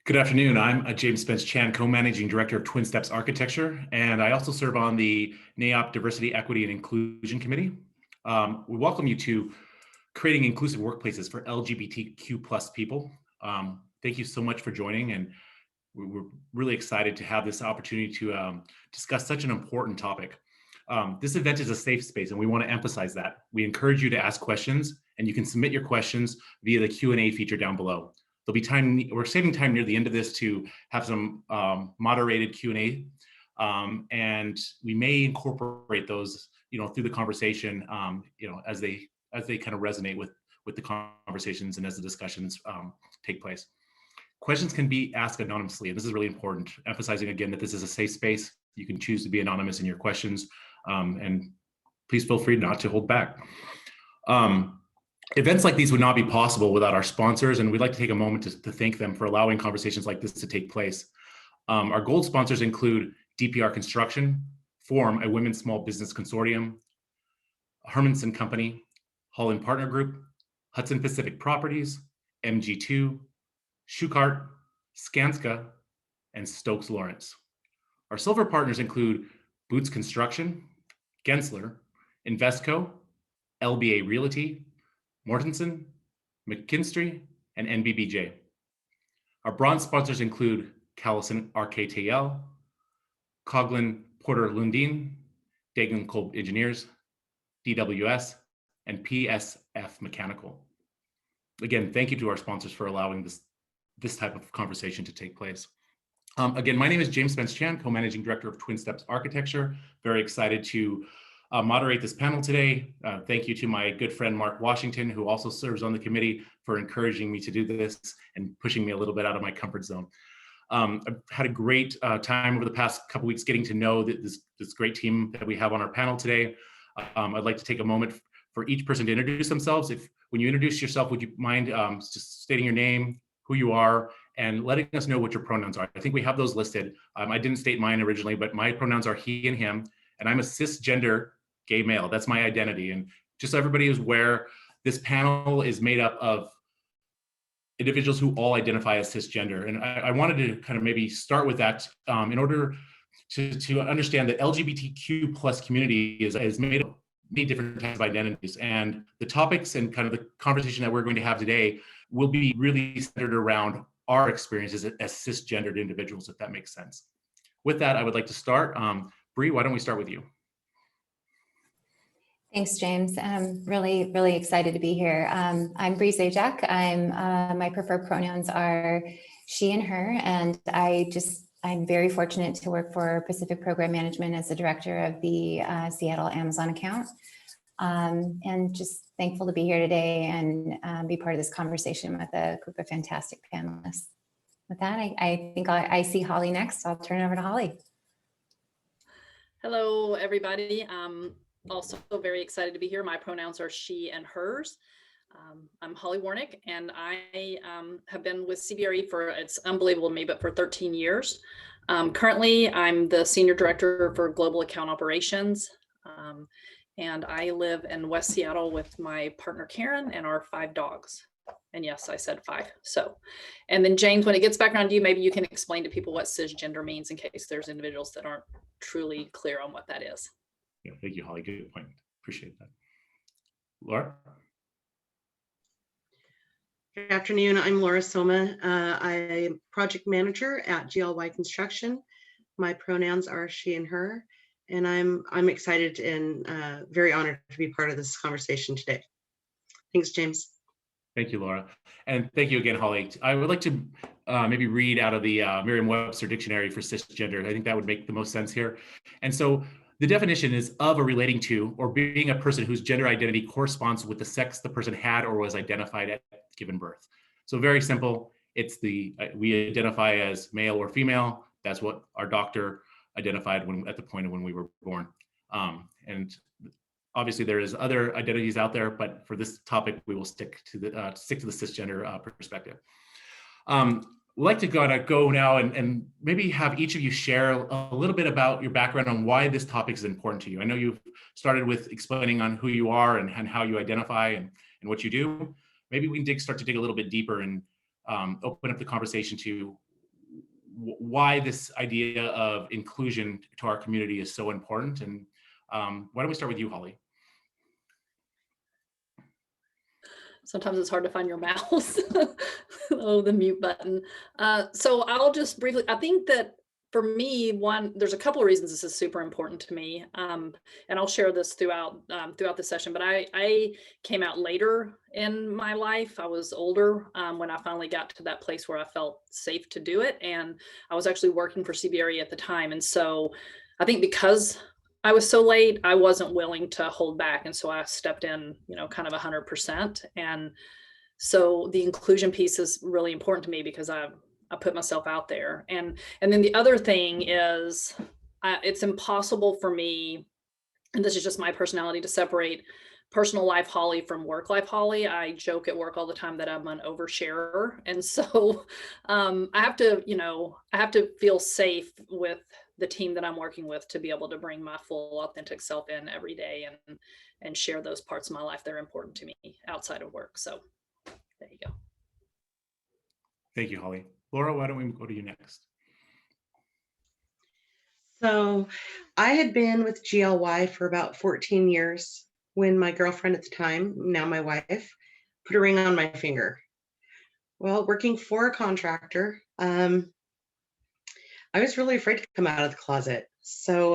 Good afternoon. I'm James Spence-Chan, co-managing director of TWINSTEPS Architecture, and I also serve on the NAIOP Diversity, Equity, and Inclusion Committee. We welcome you to creating inclusive workplaces for LGBTQ plus people. Thank you so much for joining, and we're really excited to have this opportunity to discuss such an important topic. This event is a safe space, and we want to emphasize that. We encourage you to ask questions, and you can submit your questions via the Q&A feature down below. There'll be time, we're saving time near the end of this to have some moderated Q&A, and we may incorporate those, through the conversation, as they kind of resonate with the conversations and as the discussions take place. Questions can be asked anonymously, and this is really important, emphasizing again that this is a safe space. You can choose to be anonymous in your questions, and please feel free not to hold back. Events like these would not be possible without our sponsors, and we'd like to take a moment to thank them for allowing conversations like this to take place. Our gold sponsors include DPR Construction, Form, a women's small business consortium, Hermanson Company, Holland Partner Group, Hudson Pacific Properties, MG2, Shukart, Skanska, and Stokes Lawrence. Our silver partners include Boots Construction, Gensler, Investco, LBA Realty, Mortensen, McKinstry, and NBBJ. Our bronze sponsors include Callison RKTL, Coughlin Porter Lundin, Dagan Kolb Engineers, DWS, and PSF Mechanical. Again, thank you to our sponsors for allowing this type of conversation to take place. Again, my name is James Spence-Chan, co-managing director of TWINSTEPS Architecture. Very excited to moderate this panel today. Thank you to my good friend, Mark Washington, who also serves on the committee, for encouraging me to do this and pushing me a little bit out of my comfort zone. I've had a great time over the past couple weeks getting to know this great team that we have on our panel today. I'd like to take a moment for each person to introduce themselves. When you introduce yourself, would you mind just stating your name, who you are, and letting us know what your pronouns are? I think we have those listed. I didn't state mine originally, but my pronouns are he and him, and I'm a cisgender gay male. That's my identity. And just so everybody is aware, this panel is made up of individuals who all identify as cisgender. And I wanted to kind of maybe start with that in order to understand that LGBTQ plus community is made of many different types of identities. And the topics and kind of the conversation that we're going to have today will be really centered around our experiences as cisgendered individuals, if that makes sense. With that, I would like to start. Bree, why don't we start with you? Thanks, James. I'm really excited to be here. I'm Bree Zajac. My preferred pronouns are she and her, and I'm very fortunate to work for Pacific Program Management as the director of the Seattle Amazon account, and just thankful to be here today and be part of this conversation with a group of fantastic panelists. With that, I think I see Holly next. I'll turn it over to Holly. Hello, everybody. Also very excited to be here. My pronouns are she and hers. I'm Holly Warnick, and I have been with CBRE for, it's unbelievable to me, but for 13 years. Currently, I'm the Senior Director for Global Account Operations, and I live in West Seattle with my partner Karen and our 5 dogs. And yes, I said 5. So, and then James, when it gets back around to you, maybe you can explain to people what cisgender means in case there's individuals that aren't truly clear on what that is. Yeah, thank you, Holly. Good point. Appreciate that. Laura? Good afternoon. I'm Laura Soma. I'm project manager at GLY Construction. My pronouns are she and her, and I'm excited and very honored to be part of this conversation today. Thanks, James. Thank you, Laura. And thank you again, Holly. I would like to maybe read out of the Merriam-Webster dictionary for cisgender. I think that would make the most sense here. And so the definition is of or relating to or being a person whose gender identity corresponds with the sex the person had or was identified at given birth. So very simple. It's we identify as male or female. That's what our doctor identified at the point of when we were born. And obviously there is other identities out there, but for this topic, we will stick to the cisgender perspective. We'd like to go now and maybe have each of you share a little bit about your background on why this topic is important to you. I know you've started with explaining on who you are and how you identify and what you do. Maybe we can start to dig a little bit deeper and open up the conversation to why this idea of inclusion to our community is so important. And why don't we start with you, Holly? Sometimes it's hard to find your mouse. Oh, the mute button. So I'll just briefly, I think that for me, there's a couple of reasons this is super important to me. And I'll share this throughout the session, but I came out later in my life. I was older when I finally got to that place where I felt safe to do it. And I was actually working for CBRE at the time. And so I think because I was so late, I wasn't willing to hold back. And so I stepped in, kind of 100%. And so the inclusion piece is really important to me because I put myself out there. And then the other thing is it's impossible for me, and this is just my personality, to separate personal life Holly from work life Holly. I joke at work all the time that I'm an oversharer. And so I have to feel safe with the team that I'm working with to be able to bring my full authentic self in every day and share those parts of my life that are important to me outside of work. So there you go. Thank you, Holly. Laura, why don't we go to you next? So I had been with GLY for about 14 years when my girlfriend at the time, now my wife, put a ring on my finger. Well, working for a contractor, I was really afraid to come out of the closet. So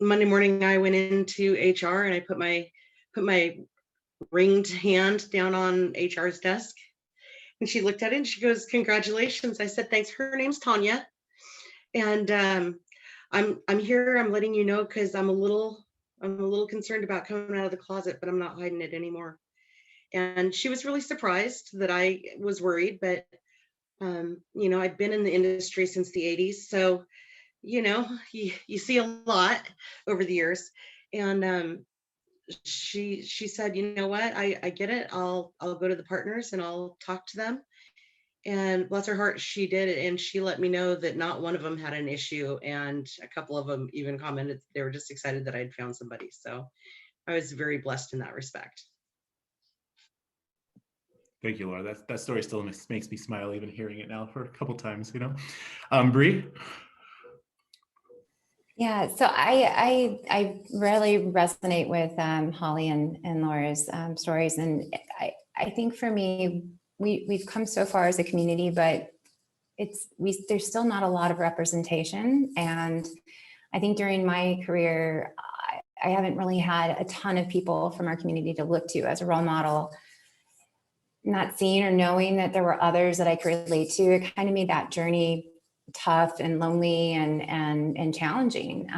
Monday morning, I went into HR and I put my ringed hand down on HR's desk. And she looked at it and she goes, "Congratulations." I said, "Thanks. Her name's Tanya. And I'm here. I'm letting you know because I'm a little concerned about coming out of the closet, but I'm not hiding it anymore." And she was really surprised that I was worried, but I'd been in the industry since the 80s. So, you see a lot over the years. And she said, "You know what, I get it. I'll go to the partners and I'll talk to them." And bless her heart, she did it. And she let me know that not one of them had an issue. And a couple of them even commented they were just excited that I'd found somebody. So I was very blessed in that respect. Thank you, Laura. That story still makes me smile even hearing it now for a couple times, Bree? Yeah, so I really resonate with Holly and Laura's stories. And I think for me, we've come so far as a community, but there's still not a lot of representation. And I think during my career, I haven't really had a ton of people from our community to look to as a role model. Not seeing or knowing that there were others that I could relate to, it kind of made that journey tough and lonely and challenging.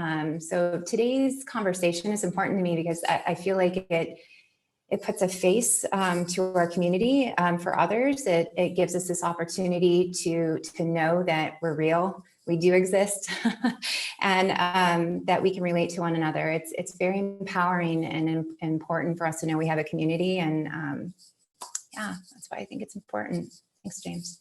So today's conversation is important to me because I feel like it puts a face to our community for others. It gives us this opportunity to know that we're real, we do exist, and that we can relate to one another. It's very empowering and important for us to know we have a community. And yeah, that's why I think it's important. Thanks, James.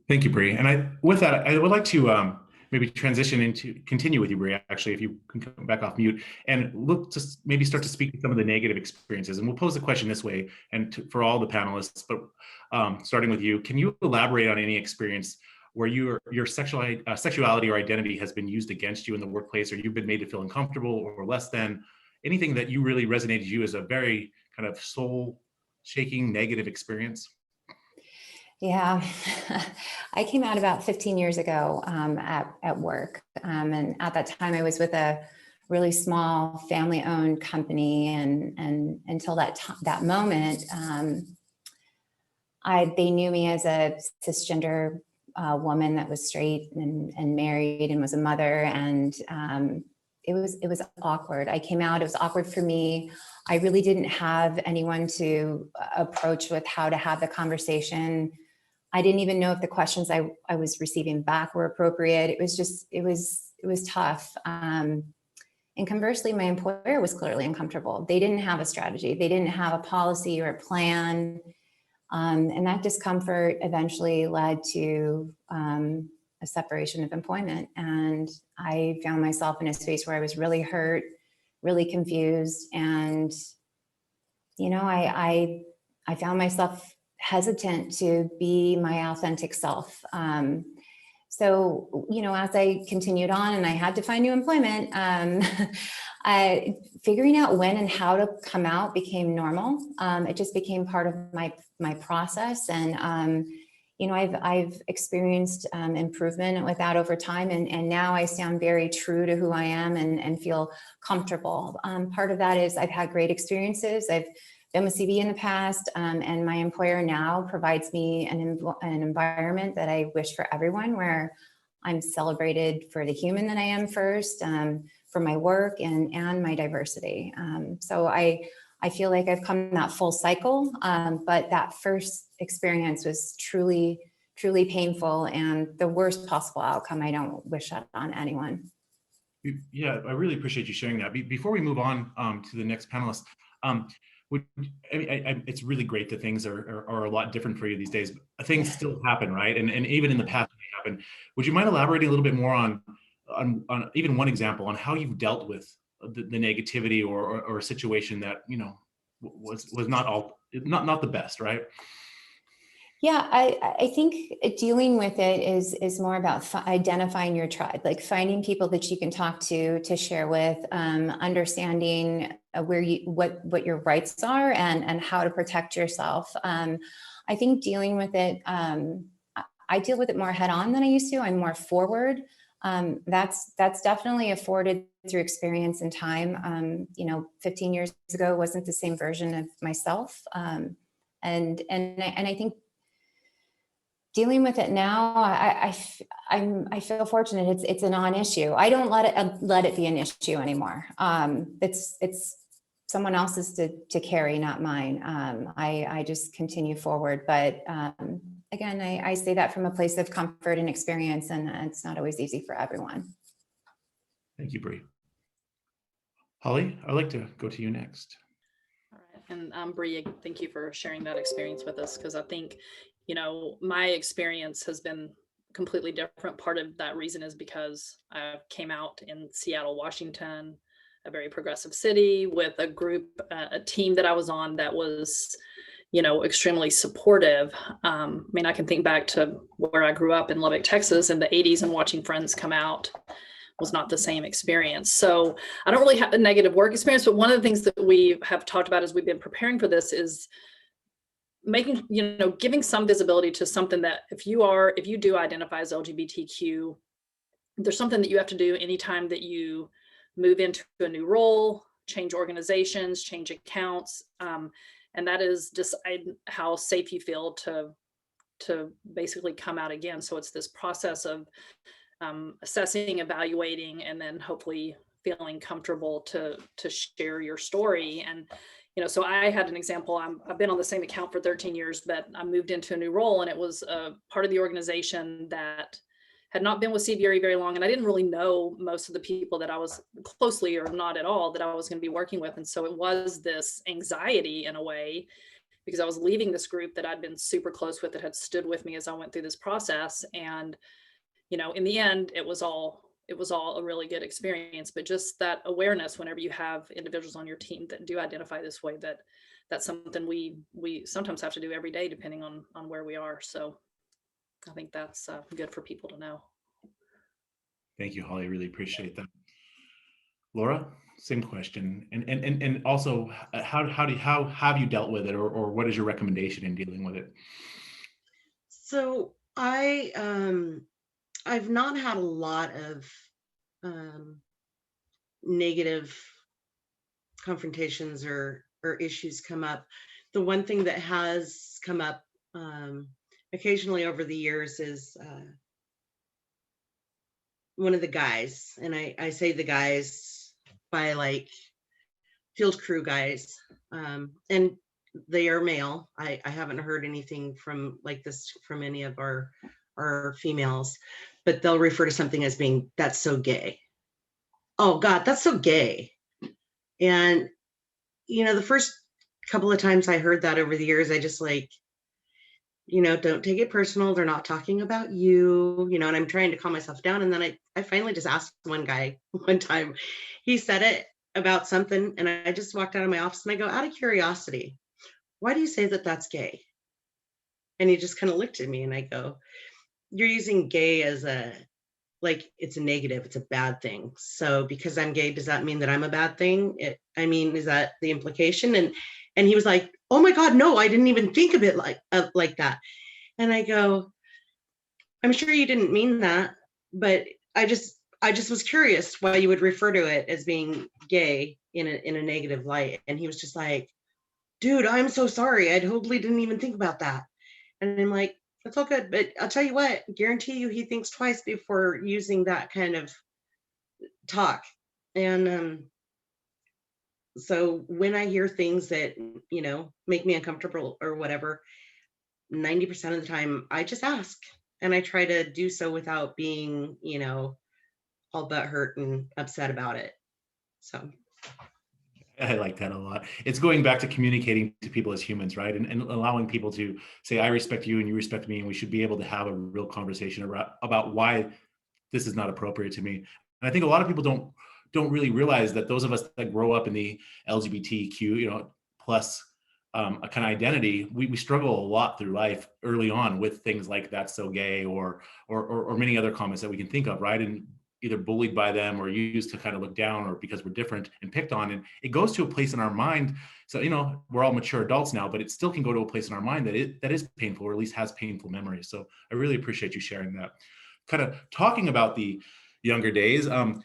Thank you, Bree. And with that, I would like to maybe continue with you, Bree, actually, if you can come back off mute and look to maybe start to speak to some of the negative experiences. And we'll pose the question this way, and for all the panelists, but starting with you, can you elaborate on any experience where your sexuality or identity has been used against you in the workplace, or you've been made to feel uncomfortable or less than? Anything that you really resonated to you as a very kind of soul-shaking negative experience? Yeah, I came out about 15 years ago at work. And at that time, I was with a really small family-owned company. And until that moment, they knew me as a cisgender woman that was straight and married and was a mother. And it was awkward. I came out, it was awkward for me. I really didn't have anyone to approach with how to have the conversation. I didn't even know if the questions I was receiving back were appropriate. It was tough. And conversely, my employer was clearly uncomfortable. They didn't have a strategy. They didn't have a policy or a plan. And that discomfort eventually led to a separation of employment. And I found myself in a space where I was really hurt, really confused. And, I found myself hesitant to be my authentic self. So, as I continued on and I had to find new employment, figuring out when and how to come out became normal. It just became part of my process. And, I've experienced improvement with that over time. And now I stand very true to who I am and feel comfortable. Part of that is I've had great experiences. I've been with CB in the past, and my employer now provides me an environment that I wish for everyone, where I'm celebrated for the human that I am first, for my work and my diversity. So I feel like I've come that full cycle, but that first experience was truly, truly painful and the worst possible outcome. I don't wish that on anyone. Yeah, I really appreciate you sharing that. Before we move on to the next panelist, it's really great that things are a lot different for you these days. Things still happen, right? And even in the past they happen. Would you mind elaborating a little bit more on even one example on how you've dealt with the negativity or a situation that was not the best, right? Yeah, I think dealing with it is more about identifying your tribe, like finding people that you can talk to share with, understanding what your rights are and how to protect yourself. I think dealing with it, I deal with it more head on than I used to. I'm more forward. That's definitely afforded through experience and time. 15 years ago wasn't the same version of myself, and I think dealing with it now, I feel fortunate. It's a non-issue. I don't let it be an issue anymore. It's someone else's to carry, not mine. I just continue forward. But again, I say that from a place of comfort and experience, and it's not always easy for everyone. Thank you, Bree. Holly, I'd like to go to you next. All right, and Bree, thank you for sharing that experience with us, because I think my experience has been completely different. Part of that reason is because I came out in Seattle, Washington, a very progressive city, with a group, a team that I was on that was, extremely supportive. I can think back to where I grew up in Lubbock, Texas in the 80s, and watching friends come out was not the same experience. So I don't really have a negative work experience, but one of the things that we have talked about as we've been preparing for this is making, giving some visibility to something that if you do identify as LGBTQ, there's something that you have to do anytime that you move into a new role, change organizations, change accounts. And that is decide how safe you feel to basically come out again. So it's this process of assessing, evaluating, and then hopefully feeling comfortable to share your story. And so I had an example. I've been on the same account for 13 years, but I moved into a new role, and it was a part of the organization that had not been with CBRE very long. And I didn't really know most of the people that I was closely, or not at all, that I was going to be working with. And so it was this anxiety in a way, because I was leaving this group that I'd been super close with, that had stood with me as I went through this process. And, in the end, it was all a really good experience. But just that awareness, whenever you have individuals on your team that do identify this way, that's something we sometimes have to do every day, depending on where we are. So I think that's good for people to know. Thank you, Holly. Really appreciate that. Laura, same question. And also, how have you dealt with it, or what is your recommendation in dealing with it? So I've not had a lot of negative confrontations or issues come up. The one thing that has come up occasionally over the years is one of the guys, and I say the guys by like field crew guys, and they are male. I haven't heard anything from like this from any of our females, but they'll refer to something as being, that's so gay. Oh God, that's so gay. And the first couple of times I heard that over the years, I just like, don't take it personal. They're not talking about you, and I'm trying to calm myself down. And then I finally just asked one guy one time, he said it about something, and I just walked out of my office and I go, out of curiosity, why do you say that that's gay? And he just kind of looked at me and I go, you're using gay as like it's a negative, it's a bad thing. So because I'm gay, does that mean that I'm a bad thing? Is that the implication? And he was like, oh my God, no, I didn't even think of it like that. And I go, I'm sure you didn't mean that, but I just was curious why you would refer to it as being gay in a negative light. And he was just like, dude, I'm so sorry. I totally didn't even think about that. And I'm like, that's all good. But I'll tell you what, guarantee you he thinks twice before using that kind of talk. And so when I hear things that, make me uncomfortable or whatever, 90% of the time I just ask. And I try to do so without being, all butthurt and upset about it. So. I like that a lot. It's going back to communicating to people as humans, right? And allowing people to say, I respect you and you respect me, and we should be able to have a real conversation about why this is not appropriate to me. And I think a lot of people don't really realize that those of us that grow up in the LGBTQ, plus a kind of identity, we struggle a lot through life early on with things like that's so gay or many other comments that we can think of, right? And either bullied by them or used to kind of look down or because we're different and picked on. And it goes to a place in our mind. So, we're all mature adults now, but it still can go to a place in our mind that is painful, or at least has painful memories. So I really appreciate you sharing that. Kind of talking about the younger days, I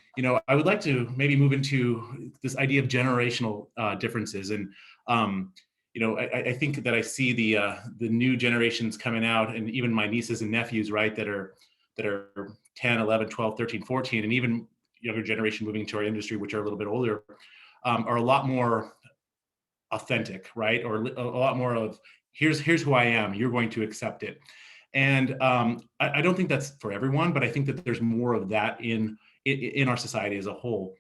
would like to maybe move into this idea of generational differences. And, I think that I see the new generations coming out, and even my nieces and nephews, right, that are 10, 11, 12, 13, 14, and even younger generation moving into our industry, which are a little bit older, are a lot more authentic, right? Or a lot more of, here's who I am, you're going to accept it. And I don't think that's for everyone, but I think that there's more of that in our society as a whole.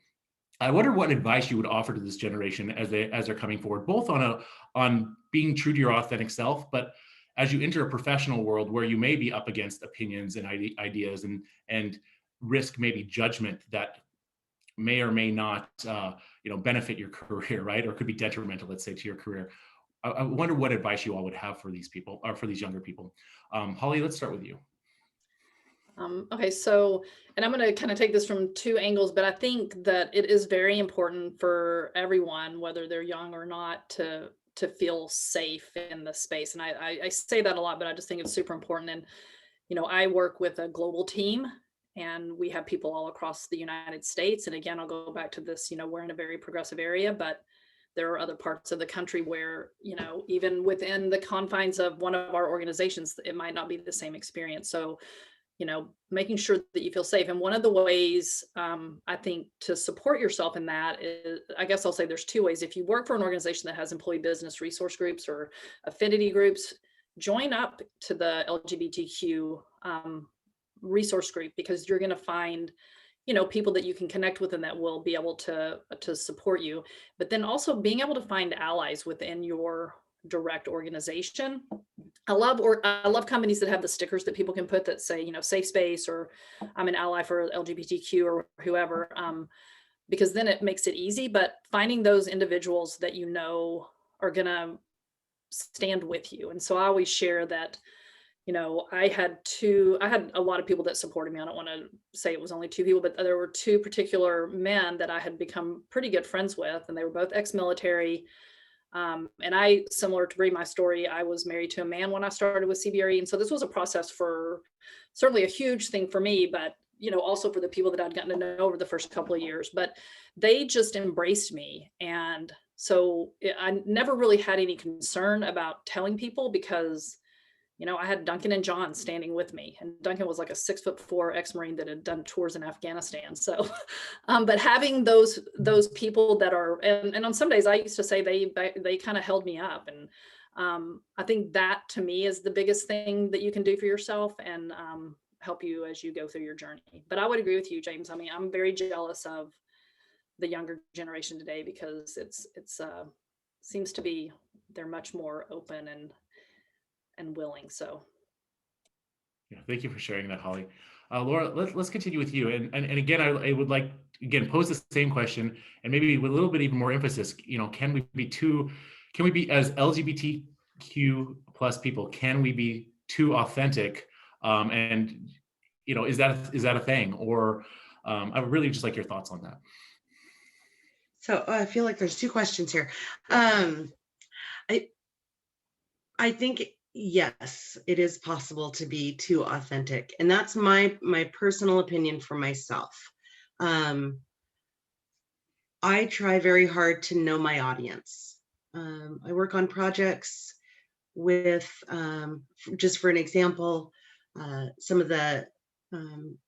I wonder what advice you would offer to this generation as they're coming forward, both on being true to your authentic self, but as you enter a professional world where you may be up against opinions and ideas and risk maybe judgment that may or may not benefit your career, right? Or could be detrimental, let's say, to your career. I wonder what advice you all would have for these people, or for these younger people. Holly, let's start with you. Okay, so, and I'm going to kind of take this from two angles, but I think that it is very important for everyone, whether they're young or not, to feel safe in the space. And I say that a lot, but I just think it's super important. And, I work with a global team, and we have people all across the United States. And again, I'll go back to this, we're in a very progressive area, but there are other parts of the country where, even within the confines of one of our organizations, it might not be the same experience. So, making sure that you feel safe. And one of the ways I think to support yourself in that is, I guess I'll say there's two ways. If you work for an organization that has employee business resource groups or affinity groups, join up to the LGBTQ resource group, because you're going to find people that you can connect with and that will be able to support you. But then also being able to find allies within your direct organization. I love companies that have the stickers that people can put that say, safe space, or I'm an ally for LGBTQ or whoever, because then it makes it easy. But finding those individuals that are going to stand with you. And so I always share that, I had a lot of people that supported me. I don't want to say it was only two people, but there were two particular men that I had become pretty good friends with, and they were both ex-military. And I, similar to Bree, my story, I was married to a man when I started with CBRE. And so this was a process for certainly a huge thing for me, but, also for the people that I'd gotten to know over the first couple of years, but they just embraced me. And so I never really had any concern about telling people, because, I had Duncan and John standing with me, and Duncan was like a 6'4" ex-Marine that had done tours in Afghanistan. So, but having those people that are, and on some days I used to say they kind of held me up. And I think that to me is the biggest thing that you can do for yourself, and help you as you go through your journey. But I would agree with you, James. I mean, I'm very jealous of the younger generation today, because it's seems to be, they're much more open and willing. So yeah, thank you for sharing that, Holly. Laura, let's continue with you. And again, I would like, again, pose the same question, and maybe with a little bit even more emphasis, can we be as LGBT plus people, can we be too authentic? And is that a thing? Or I would really just like your thoughts on that. So I feel like there's two questions here. I think yes, it is possible to be too authentic, and that's my personal opinion for myself. I try very hard to know my audience. I work on projects with, just for an example, some of the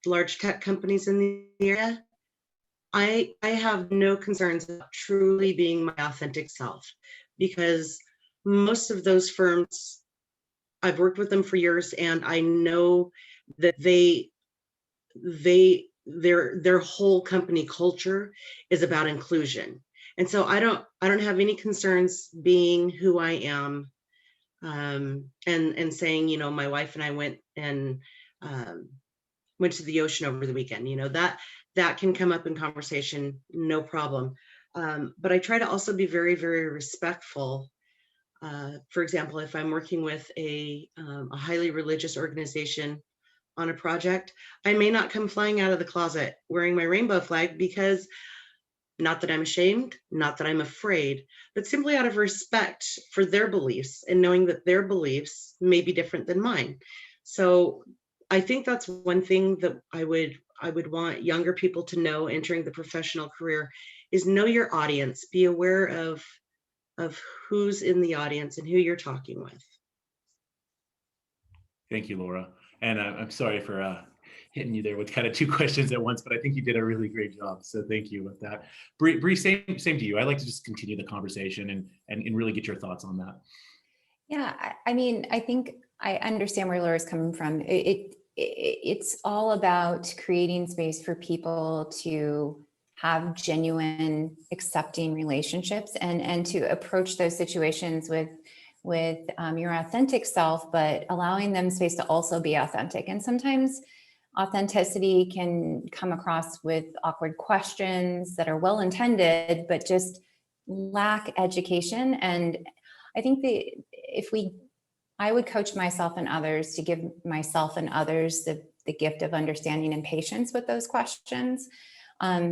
large tech companies in the area. I have no concerns about truly being my authentic self, because most of those firms, I've worked with them for years, and I know that their whole company culture is about inclusion. And so I don't have any concerns being who I am, and saying, my wife and I went to the ocean over the weekend. That can come up in conversation, no problem. But I try to also be very, very respectful. For example, if I'm working with a highly religious organization on a project, I may not come flying out of the closet wearing my rainbow flag, because not that I'm ashamed, not that I'm afraid, but simply out of respect for their beliefs and knowing that their beliefs may be different than mine. So I think that's one thing that I would want younger people to know entering the professional career, is know your audience, be aware of who's in the audience and who you're talking with. Thank you, Laura. And I'm sorry for hitting you there with kind of two questions at once, but I think you did a really great job. So thank you with that. Bree, same to you. I'd like to just continue the conversation and really get your thoughts on that. Yeah, I think I understand where Laura's coming from. It's all about creating space for people to have genuine, accepting relationships, and to approach those situations with your authentic self, but allowing them space to also be authentic. And sometimes authenticity can come across with awkward questions that are well-intended, but just lack education. And I think I would coach myself and others to give myself and others the gift of understanding and patience with those questions.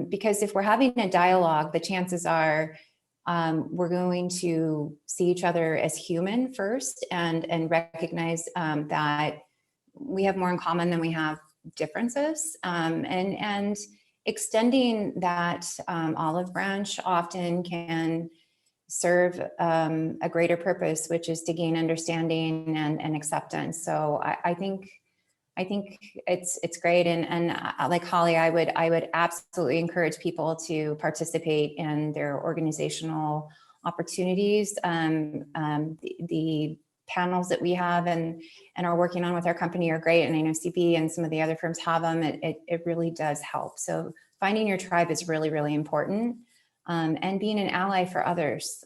Because if we're having a dialogue, the chances are we're going to see each other as human first, and recognize that we have more in common than we have differences. And extending that olive branch often can serve a greater purpose, which is to gain understanding and acceptance. So I think it's great. And like Holly, I would absolutely encourage people to participate in their organizational opportunities. The panels that we have and are working on with our company are great. And I know CB and some of the other firms have them. It really does help. So finding your tribe is really, really important. And being an ally for others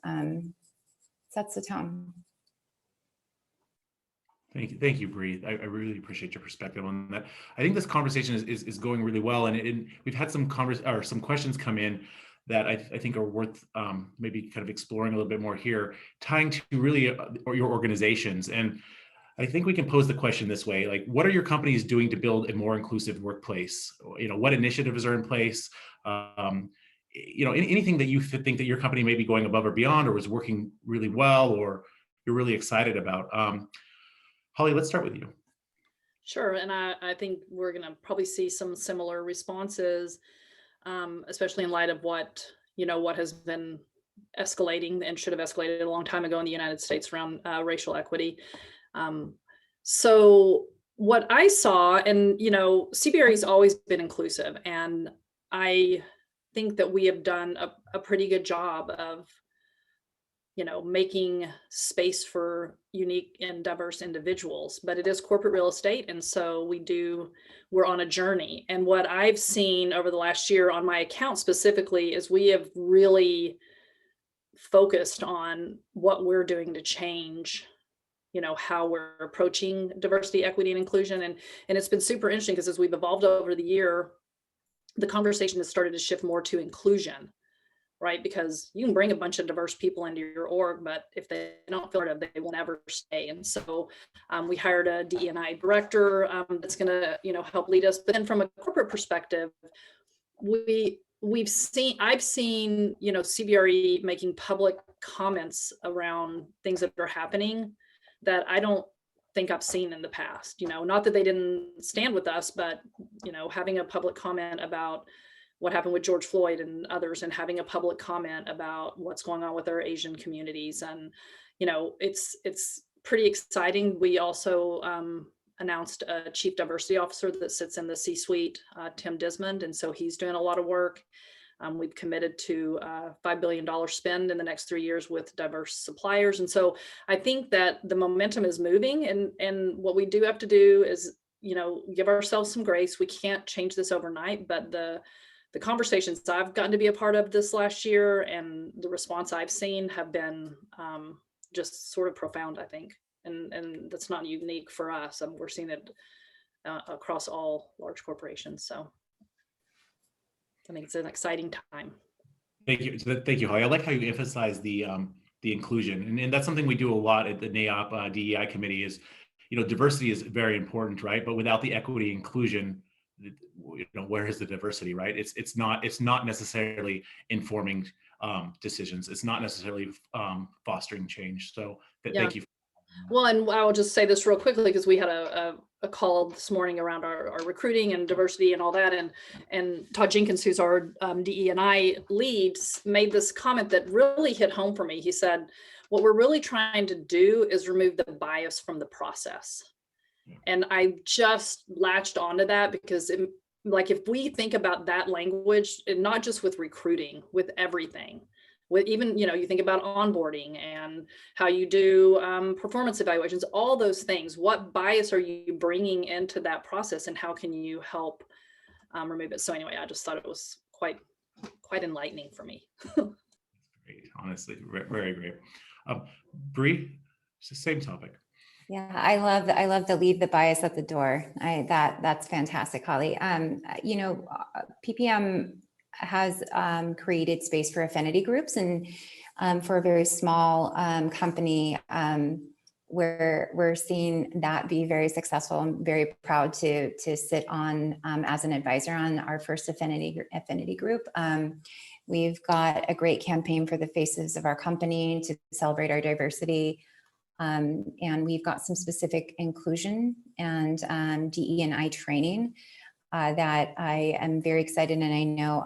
sets the tone. Thank you, Bree. I really appreciate your perspective on that. I think this conversation is going really well, and we've had some questions come in that I think are worth maybe kind of exploring a little bit more here, tying to really your organizations. And I think we can pose the question this way: like, what are your companies doing to build a more inclusive workplace? What initiatives are in place? Anything that you think that your company may be going above or beyond, or is working really well, or you're really excited about. Holly, let's start with you. Sure. And I think we're going to probably see some similar responses, especially in light of what has been escalating and should have escalated a long time ago in the United States around racial equity. So what I saw, and, CBRE has always been inclusive. And I think that we have done a pretty good job of making space for unique and diverse individuals, but it is corporate real estate. And so we're on a journey. And what I've seen over the last year on my account specifically is we have really focused on what we're doing to change, how we're approaching diversity, equity, and inclusion. And it's been super interesting, because as we've evolved over the year, the conversation has started to shift more to inclusion. right? Because you can bring a bunch of diverse people into your org, but if they don't feel part of it, they will never stay. And so we hired a DE&I director that's going to, help lead us. But then from a corporate perspective, I've seen, CBRE making public comments around things that are happening that I don't think I've seen in the past. Not that they didn't stand with us, but, having a public comment about what happened with George Floyd and others, and having a public comment about what's going on with our Asian communities. And, it's pretty exciting. We also announced a chief diversity officer that sits in the C-suite, Tim Desmond. And so he's doing a lot of work. We've committed to a $5 billion spend in the next 3 years with diverse suppliers. And so I think that the momentum is moving, and what we do have to do is, give ourselves some grace. We can't change this overnight, but the conversations I've gotten to be a part of this last year and the response I've seen have been just sort of profound, I think. And that's not unique for us. We're seeing it across all large corporations. So I think it's an exciting time. Thank you, Holly. I like how you emphasize the inclusion, and that's something we do a lot at the NAOP DEI committee. Is diversity is very important, right? But without the equity inclusion, where is the diversity, right? It's not necessarily informing decisions. It's not necessarily fostering change. So thank you. Well, and I'll just say this real quickly, because we had a call this morning around our recruiting and diversity and all that. And Todd Jenkins, who's our DE&I lead, made this comment that really hit home for me. He said, what we're really trying to do is remove the bias from the process. And I just latched onto that because if we think about that language, and not just with recruiting, with everything, with even, you think about onboarding and how you do performance evaluations, all those things, what bias are you bringing into that process, and how can you help remove it? So anyway, I just thought it was quite enlightening for me. Great, honestly, very great. Bree, it's the same topic. Yeah, I love to leave the bias at the door. That's fantastic, Holly. PPM has created space for affinity groups, and for a very small company, we're seeing that be very successful. I'm very proud to sit on as an advisor on our first affinity group. We've got a great campaign for the faces of our company to celebrate our diversity. And we've got some specific inclusion and DE&I training that I am very excited. And I know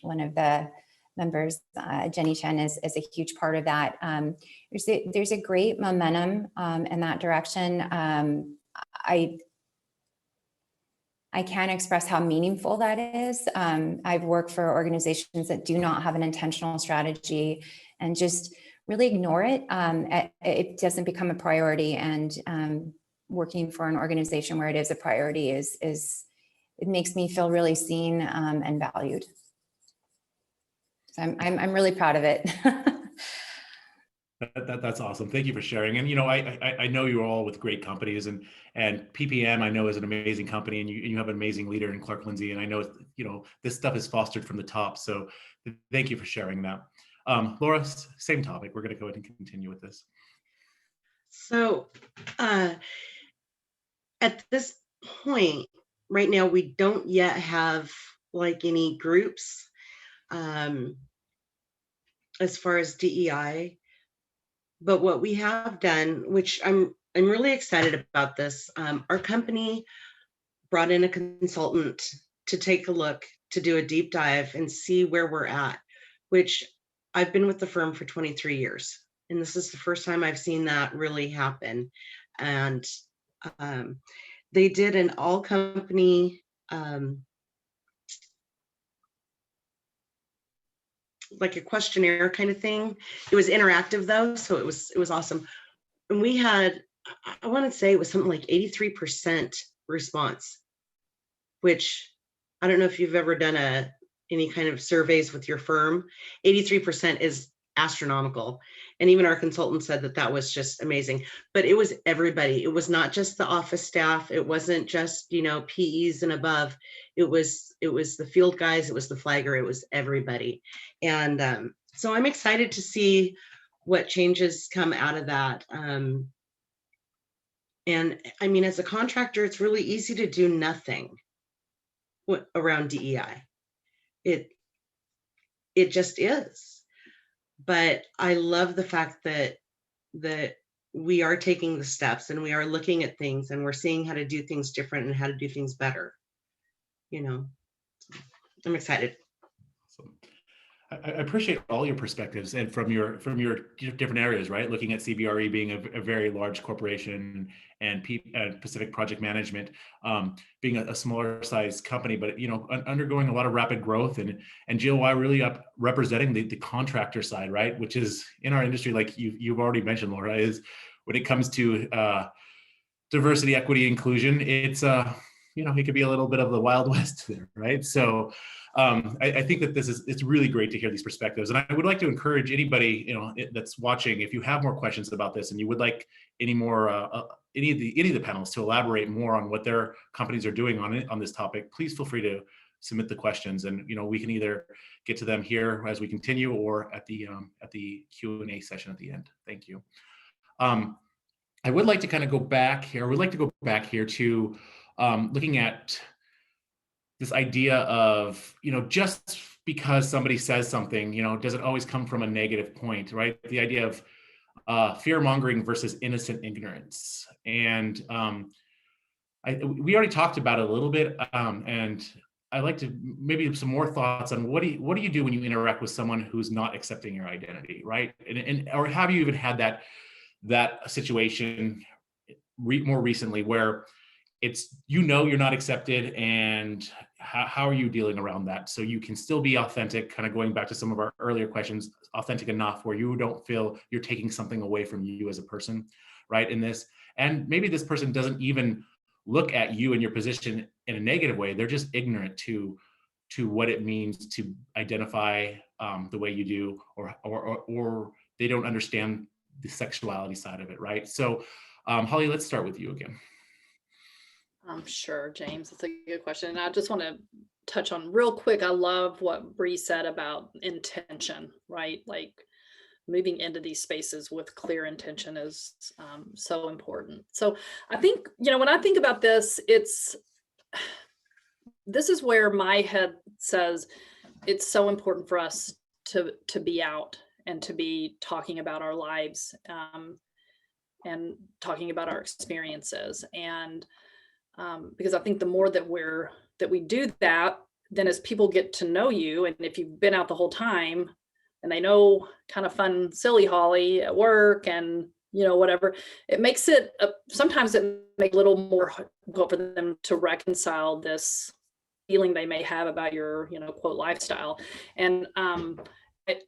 one of the members, Jenny Chen, is a huge part of that. There's a great momentum in that direction. I can't express how meaningful that is. I've worked for organizations that do not have an intentional strategy and just really ignore it. It doesn't become a priority, and working for an organization where it is a priority it makes me feel really seen and valued. So I'm really proud of it. That's awesome. Thank you for sharing. And I know you're all with great companies, and PPM I know is an amazing company, and you have an amazing leader in Clark Lindsay, and I know this stuff is fostered from the top. So thank you for sharing that. Laura, same topic. We're going to go ahead and continue with this. So at this point, right now, we don't yet have any groups as far as DEI. But what we have done, which I'm really excited about this, our company brought in a consultant to take a look, to do a deep dive and see where we're at, which I've been with the firm for 23 years. And this is the first time I've seen that really happen. And they did an all company like a questionnaire kind of thing. It was interactive though, so it was awesome. And we had, I want to say it was something like 83% response, which I don't know if you've ever done any kind of surveys with your firm. 83% is astronomical. And even our consultant said that that was just amazing. But it was everybody. It was not just the office staff. It wasn't just, you know, PEs and above. It was the field guys. It was the flagger. It was everybody. And so I'm excited to see what changes come out of that. And I mean, as a contractor, it's really easy to do nothing around DEI. It just is. But I love the fact that we are taking the steps and we are looking at things and we're seeing how to do things different and how to do things better. You know, I'm excited. So I appreciate all your perspectives and from your different areas, right? Looking at CBRE being a very large corporation and Pacific Project Management being a smaller size company, but you know, undergoing a lot of rapid growth, and GLY really representing the contractor side, right? Which is in our industry, like you've already mentioned, Laura, is when it comes to diversity, equity, inclusion, it's you know, it could be a little bit of the Wild West there, right? So I think that it's really great to hear these perspectives. And I would like to encourage anybody, you know, that's watching, if you have more questions about this and you would like any more, any of the panels to elaborate more on what their companies are doing on this topic, please feel free to submit the questions. And, you know, we can either get to them here as we continue or at the Q&A session at the end. Thank you. I would like to kind of go back here. We'd like to go back here to looking at this idea of, you know, just because somebody says something, you know, doesn't always come from a negative point, right? The idea of fear mongering versus innocent ignorance. And we already talked about it a little bit, and I'd like to maybe some more thoughts on what do you do when you interact with someone who's not accepting your identity, right? And or have you even had that situation more recently where it's, you know, you're not accepted, and how are you dealing around that so you can still be authentic, kind of going back to some of our earlier questions, authentic enough where you don't feel you're taking something away from you as a person, right, in this. And maybe this person doesn't even look at you and your position in a negative way. They're just ignorant to what it means to identify the way you do, or they don't understand the sexuality side of it, right? So Holly, let's start with you again. Sure, James, that's a good question. And I just want to touch on real quick. I love what Bree said about intention, right? Like moving into these spaces with clear intention is so important. So I think, you know, when I think about this, this is where my head says it's so important for us to be out and to be talking about our lives and talking about our experiences. And because I think the more that we do that, then as people get to know you, and if you've been out the whole time and they know kind of fun, silly Holly at work and, you know, whatever, it makes it, sometimes it makes it a little more difficult for them to reconcile this feeling they may have about your, you know, quote, lifestyle. And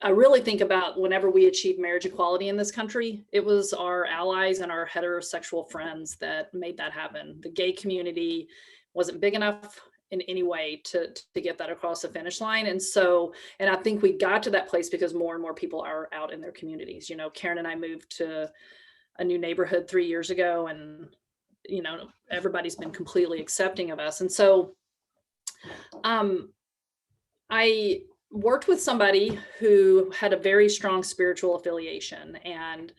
I really think about whenever we achieve marriage equality in this country, it was our allies and our heterosexual friends that made that happen. The gay community wasn't big enough in any way to get that across the finish line. And so, and I think we got to that place because more and more people are out in their communities. You know, Karen and I moved to a new neighborhood 3 years ago, and, you know, everybody's been completely accepting of us. And so I worked with somebody who had a very strong spiritual affiliation. And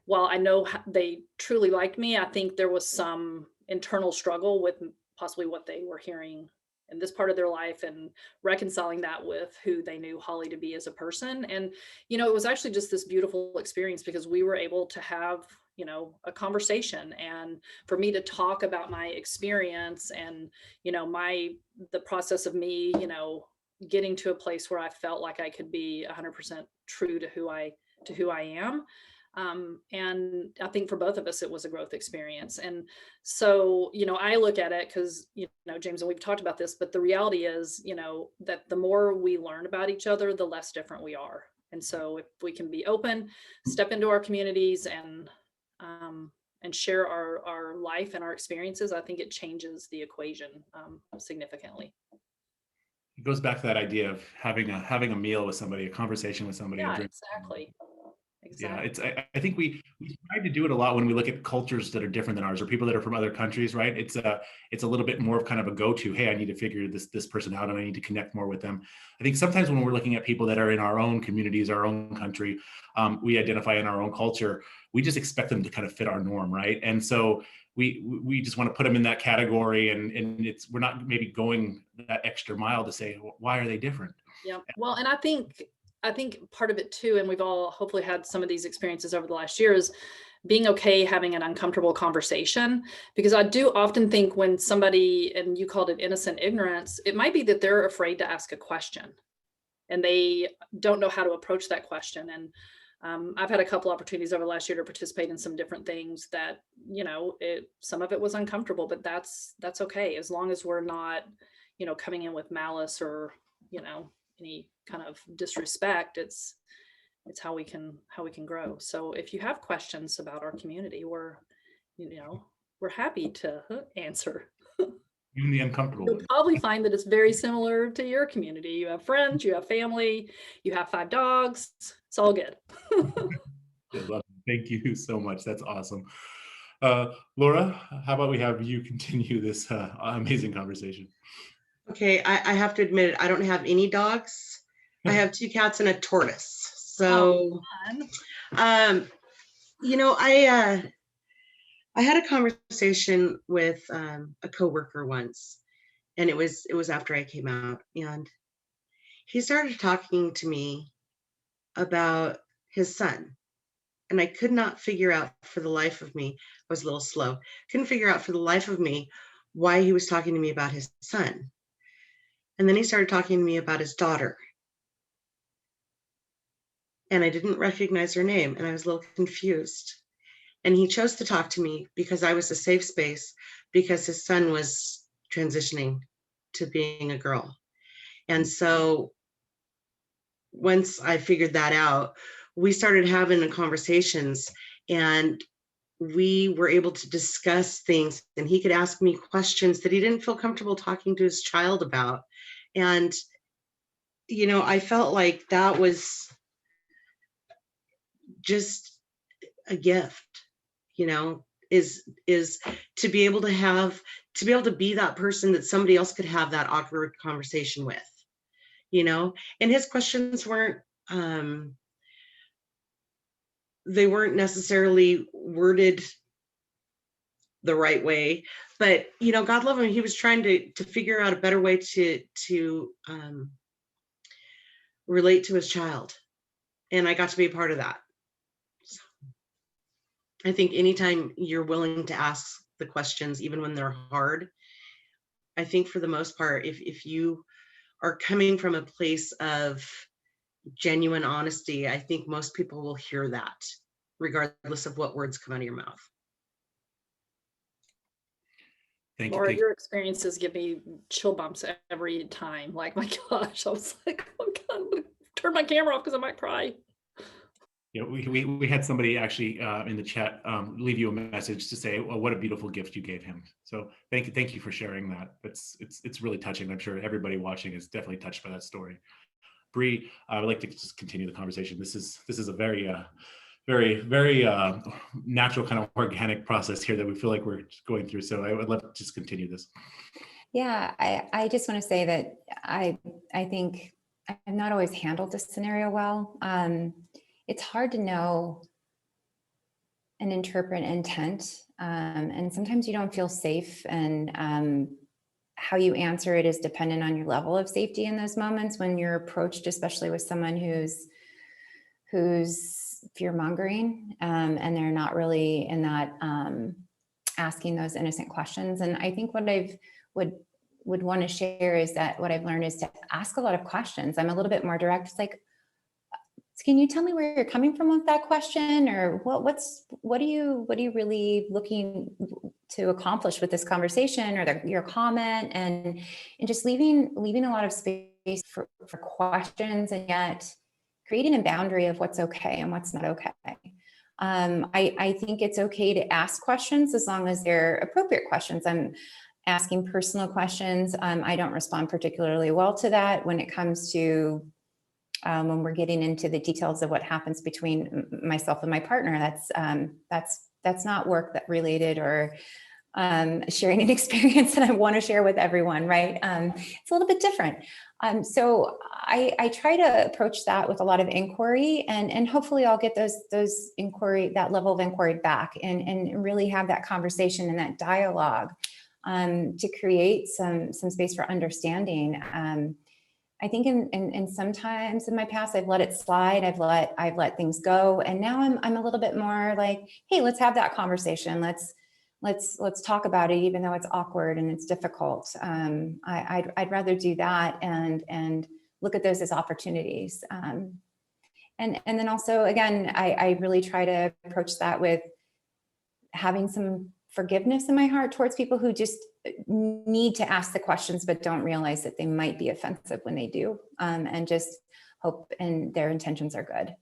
while I know they truly liked me, I think there was some internal struggle with possibly what they were hearing in this part of their life and reconciling that with who they knew Holly to be as a person. And, you know, it was actually just this beautiful experience because we were able to have, you know, a conversation, and for me to talk about my experience and, you know, the process of me, you know, getting to a place where I felt like I could be 100% true to who I am. And I think for both of us, it was a growth experience. And so, you know, I look at it because, you know, James, and we've talked about this, but the reality is, you know, that the more we learn about each other, the less different we are. And so if we can be open, step into our communities and share our life and our experiences, I think it changes the equation significantly. goes back to that idea of having a meal with somebody, a conversation with somebody, a Yeah, drink. exactly. Yeah, Exactly. I think we try to do it a lot when we look at cultures that are different than ours, or people that are from other countries, right? It's a little bit more of kind of a go-to. Hey, I need to figure this person out, and I need to connect more with them. I think sometimes when we're looking at people that are in our own communities, our own country, we identify in our own culture, we just expect them to kind of fit our norm, right? And so we just want to put them in that category, and we're not maybe going that extra mile to say, well, why are they different? Yeah. Well, and I think part of it too, and we've all hopefully had some of these experiences over the last year, is being okay having an uncomfortable conversation. Because I do often think when somebody, and you called it innocent ignorance, it might be that they're afraid to ask a question and they don't know how to approach that question. And I've had a couple opportunities over the last year to participate in some different things that, some of it was uncomfortable, but that's okay. As long as we're not, coming in with malice or, any kind of disrespect, it's how we can grow. So if you have questions about our community, we're happy to answer. Even the uncomfortable You'll ones. probably find that it's very similar to your community. You have friends, you have family, you have 5 dogs. It's all good. I love it. Thank you so much. That's awesome. Laura, how about we have you continue this amazing conversation? Okay, I have to admit it, I don't have any dogs. I have 2 cats and a tortoise. So, Fun. I had a conversation with a coworker once, and it was after I came out, and he started talking to me about his son. And I could not figure out for the life of me, I was a little slow, couldn't figure out for the life of me why he was talking to me about his son. And then he started talking to me about his daughter. And I didn't recognize her name, and I was a little confused. And he chose to talk to me because I was a safe space, because his son was transitioning to being a girl. And so once I figured that out, we started having conversations, and we were able to discuss things, and he could ask me questions that he didn't feel comfortable talking to his child about. And, I felt like that was just a gift, is to be able to be that person that somebody else could have that awkward conversation with, and his questions weren't, they weren't necessarily worded the right way, but God love him, he was trying to figure out a better way to relate to his child, and I got to be a part of that. So I think anytime you're willing to ask the questions, even when they're hard, I think for the most part, if you are coming from a place of genuine honesty, I think most people will hear that, regardless of what words come out of your mouth. Thank you. Laura, your experiences give me chill bumps every time. Like, my gosh, I was like, oh God, I'm gonna turn my camera off because I might cry. We had somebody actually in the chat leave you a message to say, well, what a beautiful gift you gave him. So thank you for sharing that. It's really touching. I'm sure everybody watching is definitely touched by that story. Bree, I would like to just continue the conversation. This is a very natural kind of organic process here that we feel like we're going through. So I would love to just continue this. Yeah, I just want to say that I think I've not always handled this scenario well. It's hard to know and interpret intent, and sometimes you don't feel safe, and how you answer it is dependent on your level of safety in those moments when you're approached, especially with someone who's fear-mongering, and they're not really in that asking those innocent questions. And I think what I would want to share is that what I've learned is to ask a lot of questions. I'm a little bit more direct. It's like, can you tell me where you're coming from with that question, or what are you really looking to accomplish with this conversation or your comment, and just leaving a lot of space for questions, and yet creating a boundary of what's okay and what's not okay. I think it's okay to ask questions as long as they're appropriate questions. asking personal questions. I don't respond particularly well to that when it comes to when we're getting into the details of what happens between myself and my partner. That's not work that related or sharing an experience that I want to share with everyone, right? It's a little bit different. So I try to approach that with a lot of inquiry, and hopefully I'll get those inquiry, that level of inquiry back, and really have that conversation and that dialogue to create some space for understanding. I think in sometimes in my past, I've let it slide. I've let things go, and now I'm a little bit more like, hey, let's have that conversation. Let's talk about it, even though it's awkward and it's difficult. I'd rather do that and look at those as opportunities. And then also, again, I really try to approach that with having some forgiveness in my heart towards people who just need to ask the questions but don't realize that they might be offensive when they do, and just hope and their intentions are good.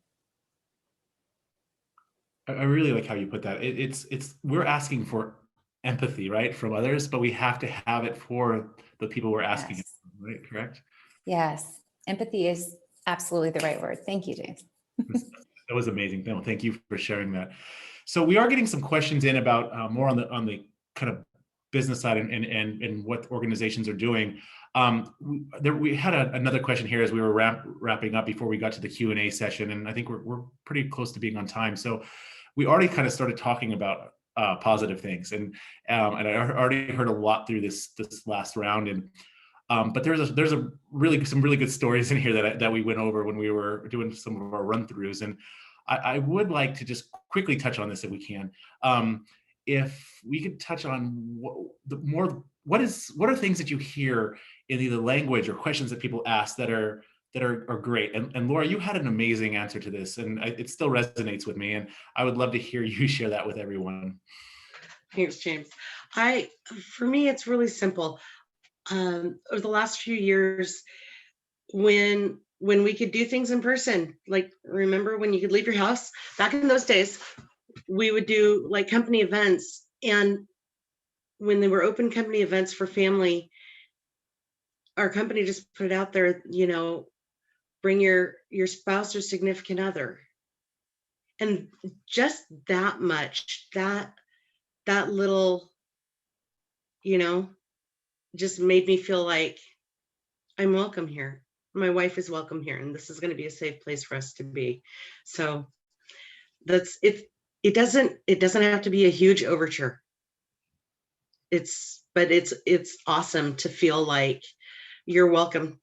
I really like how you put that. It's we're asking for empathy, right, from others, but we have to have it for the people we're asking, Yes. right? Correct? Yes, empathy is absolutely the right word. Thank you, James. That was amazing. No, thank you for sharing that. So we are getting some questions in about more on the kind of business side and what organizations are doing. We had another question here as we were wrapping up before we got to the Q&A session, and I think we're pretty close to being on time. So we already kind of started talking about positive things, and I already heard a lot through this last round, and but there's some really good stories in here that we went over when we were doing some of our run-throughs, and I would like to just quickly touch on this if we can. If we could touch on what are things that you hear in either language or questions that people ask that are great. And Laura, you had an amazing answer to this, and it still resonates with me, and I would love to hear you share that with everyone. Thanks, James. For me, it's really simple. Over the last few years, when we could do things in person, like remember when you could leave your house? Back in those days, we would do like company events, and when they were open company events for family, our company just put it out there, bring your spouse or significant other. And just that much, that little, just made me feel like I'm welcome here. My wife is welcome here, and this is going to be a safe place for us to be. So that's it. It doesn't have to be a huge overture. It's awesome to feel like you're welcome.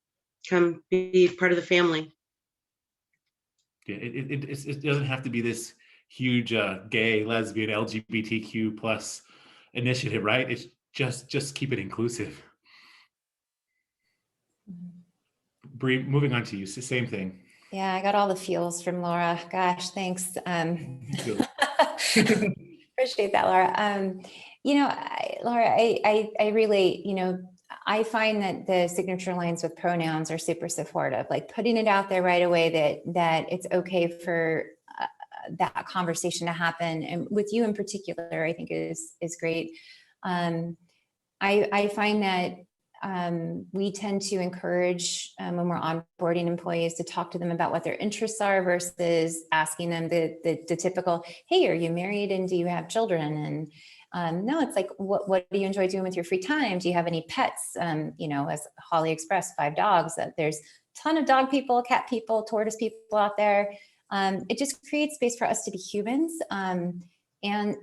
Come be part of the family. Yeah, it doesn't have to be this huge gay, lesbian, LGBTQ plus initiative, right? It's just keep it inclusive. Bree, moving on to you, same thing. Yeah, I got all the feels from Laura. Gosh, thanks. Appreciate that, Laura. Laura, I relate, I find that the signature lines with pronouns are super supportive, like putting it out there right away that it's okay for that conversation to happen. And with you in particular, I think is great. I find that we tend to encourage when we're onboarding employees to talk to them about what their interests are versus asking them the typical, hey, are you married and do you have children? And no, it's like, what do you enjoy doing with your free time? Do you have any pets? As Holly expressed, 5 dogs. There's a ton of dog people, cat people, tortoise people out there. It just creates space for us to be humans. And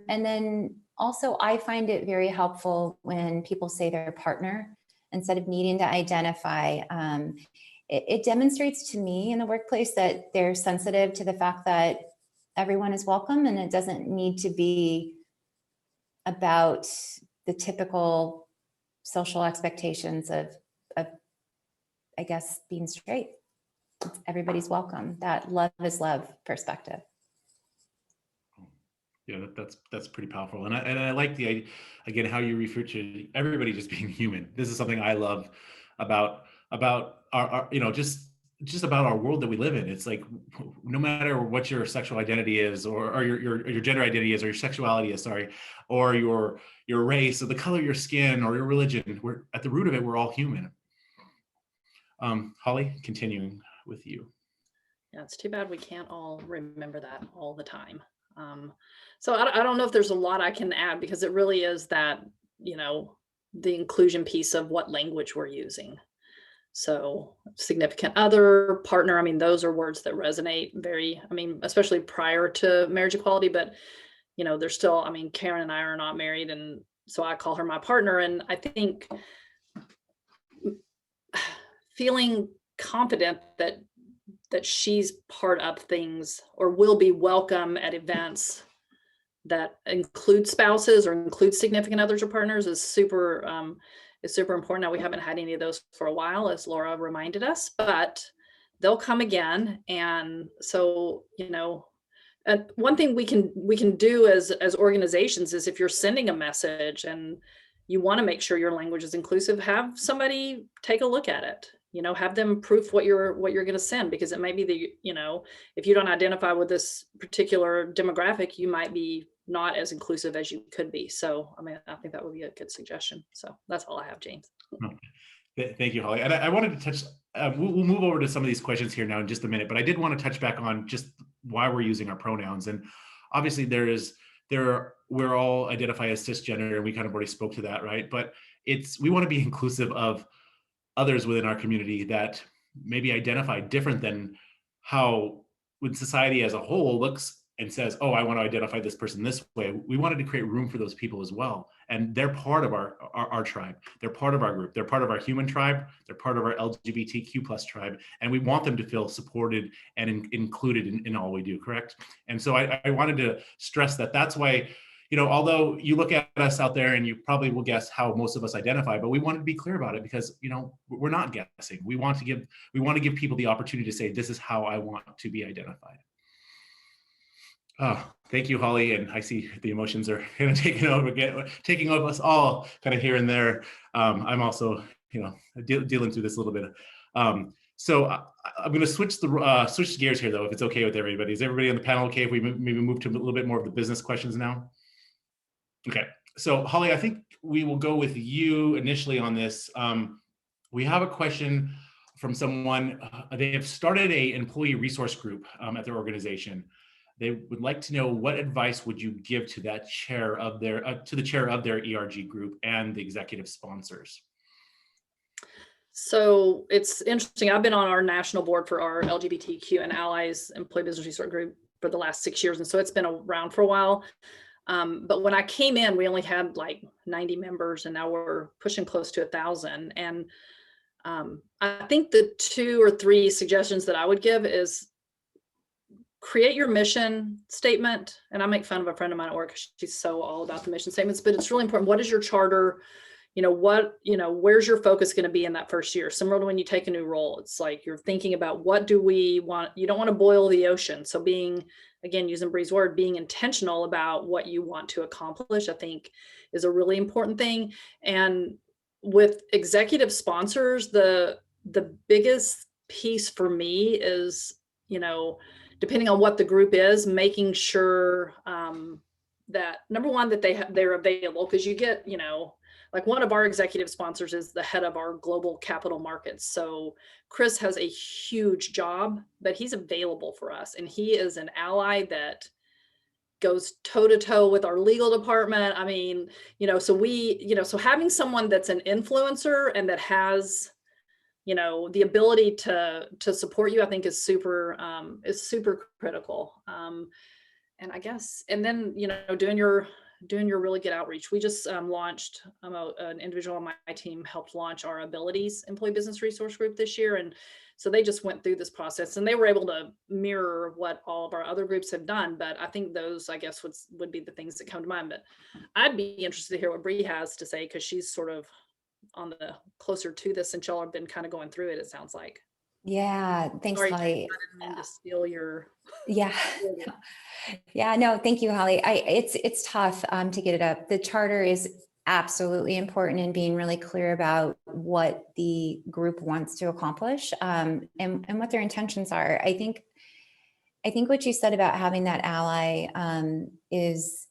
then also, I find it very helpful when people say their partner instead of needing to identify. It demonstrates to me in the workplace that they're sensitive to the fact that everyone is welcome, and it doesn't need to be about the typical social expectations of I guess, being straight. Everybody's welcome. That love is love perspective. Yeah, that's pretty powerful, and I like the idea, again, how you refer to everybody just being human. This is something I love about our just just about our world that we live in. It's like, no matter what your sexual identity is, or your gender identity is, or your sexuality is, sorry, or your race, or the color of your skin, or your religion, we're at the root of it, we're all human. Holly, continuing with you. Yeah, it's too bad we can't all remember that all the time. So I don't know if there's a lot I can add, because it really is that, the inclusion piece of what language we're using. So significant other, partner, I mean, those are words that resonate especially prior to marriage equality, but there's still, Karen and I are not married, and so I call her my partner. And I think feeling confident that she's part of things, or will be welcome at events that include spouses or include significant others or partners, is super important. Now, we haven't had any of those for a while, as Laura reminded us, but they'll come again. And so, one thing we can do as organizations is, if you're sending a message and you want to make sure your language is inclusive, have somebody take a look at it. Have them proof what you're going to send, because it might be that, if you don't identify with this particular demographic, you might be not as inclusive as you could be. So, I think that would be a good suggestion. So that's all I have, James. Thank you, Holly. And I wanted to touch, we'll move over to some of these questions here now in just a minute, but I did want to touch back on just why we're using our pronouns. And obviously we're all identify as cisgender, and we kind of already spoke to that, right? But we want to be inclusive of others within our community that maybe identify different than how, when society as a whole looks and says, oh, I want to identify this person this way. We wanted to create room for those people as well. And they're part of our tribe. They're part of our group. They're part of our human tribe. They're part of our LGBTQ plus tribe. And we want them to feel supported and included in all we do, correct? And so I wanted to stress that. That's why, although you look at us out there and you probably will guess how most of us identify, but we wanted to be clear about it, because, we're not guessing. We want to give people the opportunity to say, this is how I want to be identified. Oh, thank you, Holly. And I see the emotions are kind of taking over us all kind of here and there. I'm also, dealing through this a little bit. So I'm going to switch gears here, though, if it's okay with everybody. Is everybody on the panel okay if we maybe move to a little bit more of the business questions now? Okay. So Holly, I think we will go with you initially on this. We have a question from someone. They have started an employee resource group at their organization. They would like to know, what advice would you give to that chair of their ERG group and the executive sponsors? So it's interesting. I've been on our national board for our LGBTQ and allies employee business resource group for the last 6 years. And so it's been around for a while. But when I came in, we only had like 90 members, and now we're pushing close to 1,000. And I think the 2 or 3 suggestions that I would give is, create your mission statement. And I make fun of a friend of mine at work. She's so all about the mission statements, but it's really important. What is your charter? Where's your focus going to be in that first year? Similar to when you take a new role, it's like you're thinking about, what do we want? You don't want to boil the ocean. So again, using Bree's word, being intentional about what you want to accomplish, I think is a really important thing. And with executive sponsors, the biggest piece for me is, depending on what the group is, making sure that, number one, that they're available, because you get, like one of our executive sponsors is the head of our global capital markets. So Chris has a huge job, but he's available for us. And he is an ally that goes toe to toe with our legal department. So having someone that's an influencer and that has, the ability to support you, I think is super critical. And I guess, and then, doing your really good outreach. We just launched, an individual on my team helped launch our Abilities Employee Business Resource Group this year. And so they just went through this process, and they were able to mirror what all of our other groups have done. But I think those, I guess, would be the things that come to mind. But I'd be interested to hear what Bree has to say, because she's sort of on the closer to this, and y'all have been kind of going through it sounds like. Yeah, thanks, Sorry, Holly. I didn't mean to steal your. Yeah. Yeah, no, thank you, Holly. It's tough to get it up. The charter is absolutely important in being really clear about what the group wants to accomplish, and what their intentions are. I think what you said about having that ally is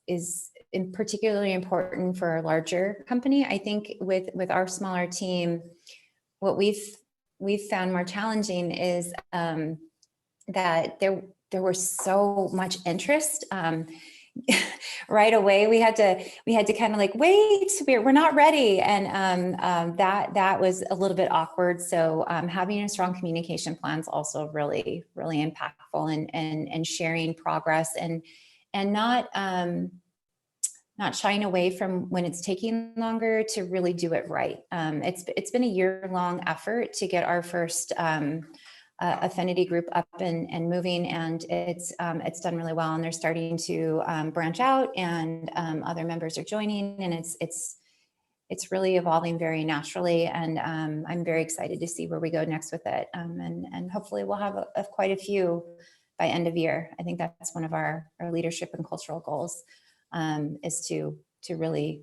particularly important for a larger company. I think with our smaller team, what we've found more challenging is that there was so much interest. Right away, we had to kind of like, wait, we're not ready, and that was a little bit awkward. So having a strong communication plan is also really impactful, and sharing progress, and not shying away from when it's taking longer to really do it right. It's been a year-long effort to get our first affinity group up and moving, and it's done really well, and they're starting to branch out, and other members are joining, and it's really evolving very naturally, and I'm very excited to see where we go next with it, and hopefully we'll have quite a few by end of year. I think that's one of our leadership and cultural goals, is to really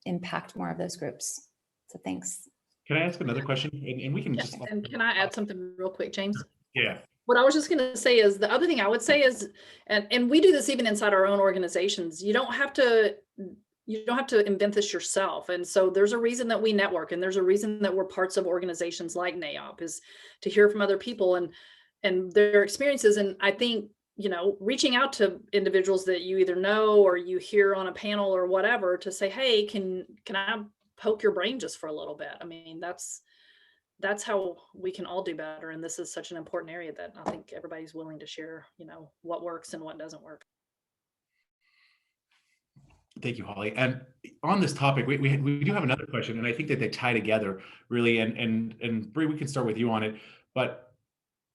impact more of those groups. So thanks. Can I ask another question? And we can Yeah, just. and can I add something real quick, James? Yeah. What I was just going to say is, the other thing I would say is, and we do this even inside our own organizations, you don't have to invent this yourself. And so there's a reason that we network, and there's a reason that we're parts of organizations like NAIOP, is to hear from other people and their experiences. And I think, reaching out to individuals that you either know or you hear on a panel or whatever, to say, hey, can I poke your brain just for a little bit? I mean, that's how we can all do better. And this is such an important area that I think everybody's willing to share, what works and what doesn't work. Thank you, Holly. And on this topic, we do have another question, and I think that they tie together really. And Bree, we can start with you on it. But